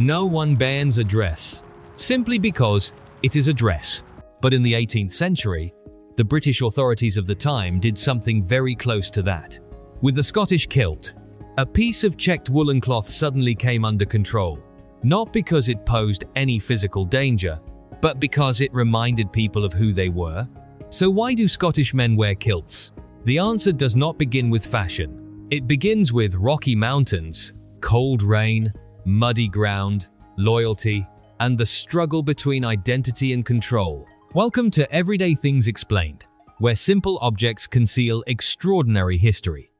No one bans a dress, simply because it is a dress. But in the 18th century, the British authorities of the time did something very close to that. With the Scottish kilt, a piece of checked woolen cloth suddenly came under control, not because it posed any physical danger, but because it reminded people of who they were. So why do Scottish men wear kilts? The answer does not begin with fashion. It begins with rocky mountains, cold rain, muddy ground, loyalty, and the struggle between identity and control. Welcome to Everyday Things Explained, where simple objects conceal extraordinary history.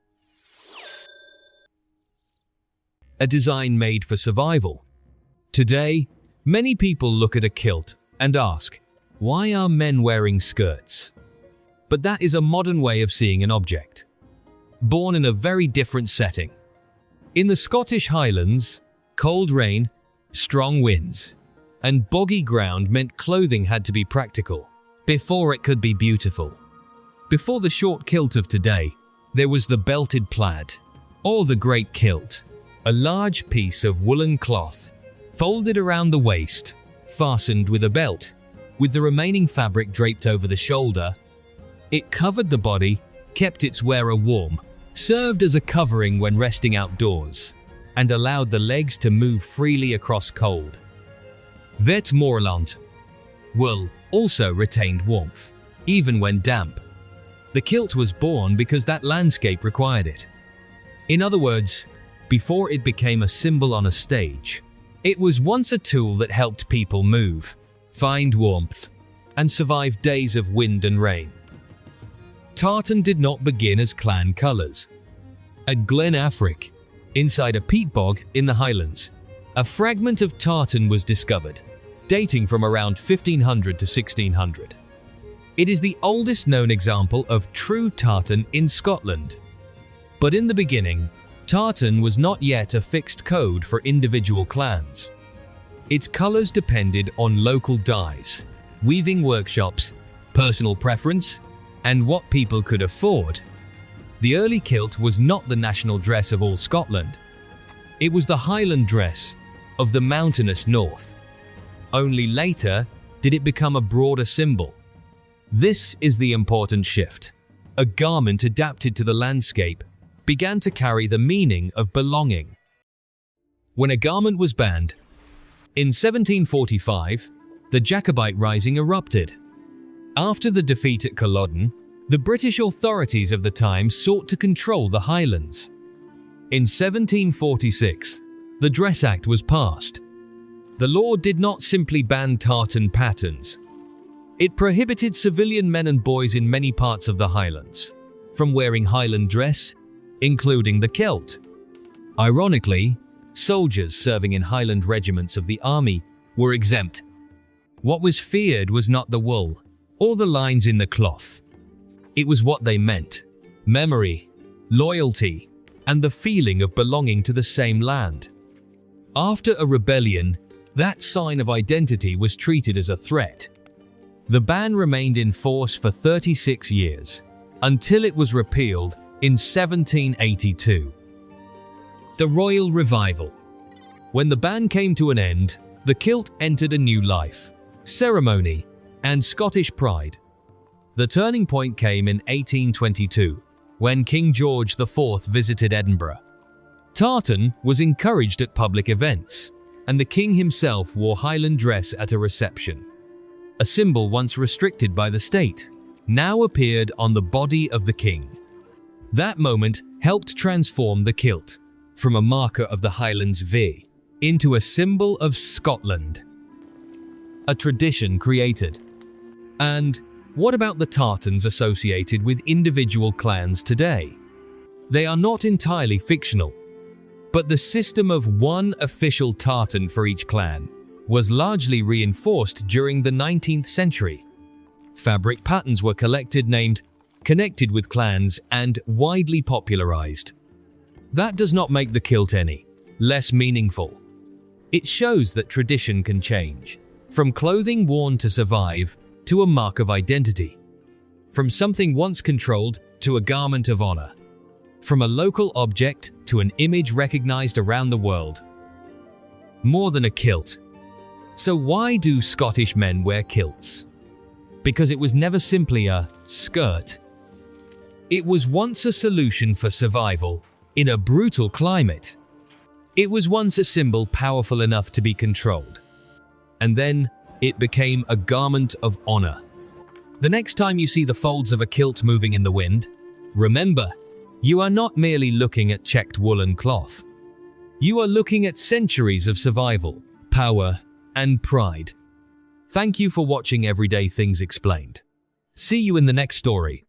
A design made for survival. Today, many people look at a kilt and ask, why are men wearing skirts? But that is a modern way of seeing an object, born in a very different setting. In the Scottish Highlands, cold rain, strong winds, and boggy ground meant clothing had to be practical before it could be beautiful. Before the short kilt of today, there was the belted plaid, or the great kilt, a large piece of woolen cloth, folded around the waist, fastened with a belt, with the remaining fabric draped over the shoulder. It covered the body, kept its wearer warm, served as a covering when resting outdoors, and allowed the legs to move freely across cold. Vêtements, wool, also retained warmth, even when damp. The kilt was born because that landscape required it. In other words, before it became a symbol on a stage, it was once a tool that helped people move, find warmth, and survive days of wind and rain. Tartan did not begin as clan colours. At Glen Affric, inside a peat bog in the Highlands, a fragment of tartan was discovered, dating from around 1500 to 1600. It is the oldest known example of true tartan in Scotland. But in the beginning, tartan was not yet a fixed code for individual clans. Its colours depended on local dyes, weaving workshops, personal preference, and what people could afford. The early kilt was not the national dress of all Scotland. It was the Highland dress of the mountainous north. Only later did it become a broader symbol. This is the important shift. A garment adapted to the landscape began to carry the meaning of belonging. When a garment was banned, in 1745, the Jacobite Rising erupted. After the defeat at Culloden, the British authorities of the time sought to control the Highlands. In 1746, the Dress Act was passed. The law did not simply ban tartan patterns. It prohibited civilian men and boys in many parts of the Highlands from wearing Highland dress, including the kilt. Ironically, soldiers serving in Highland regiments of the army were exempt. What was feared was not the wool or the lines in the cloth. It was what they meant: memory, loyalty, and the feeling of belonging to the same land. After a rebellion, that sign of identity was treated as a threat. The ban remained in force for 36 years, until it was repealed in 1782. The Royal Revival. When the ban came to an end, the kilt entered a new life, ceremony, and Scottish pride. The turning point came in 1822, when King George IV visited Edinburgh. Tartan was encouraged at public events, and the king himself wore Highland dress at a reception. A symbol once restricted by the state now appeared on the body of the king. That moment helped transform the kilt from a marker of the Highlands into a symbol of Scotland. A tradition created. And what about the tartans associated with individual clans today? They are not entirely fictional, but the system of one official tartan for each clan was largely reinforced during the 19th century. Fabric patterns were connected with clans, and widely popularized. That does not make the kilt any less meaningful. It shows that tradition can change, from clothing worn to survive to a mark of identity, from something once controlled to a garment of honor, from a local object to an image recognized around the world. more than a kilt. So why do Scottish men wear kilts? Because it was never simply a skirt. It was once a solution for survival in a brutal climate. It was once a symbol powerful enough to be controlled. And then it became a garment of honor. The next time you see the folds of a kilt moving in the wind, remember, you are not merely looking at checked woolen cloth. You are looking at centuries of survival, power, and pride. Thank you for watching Everyday Things Explained. See you in the next story.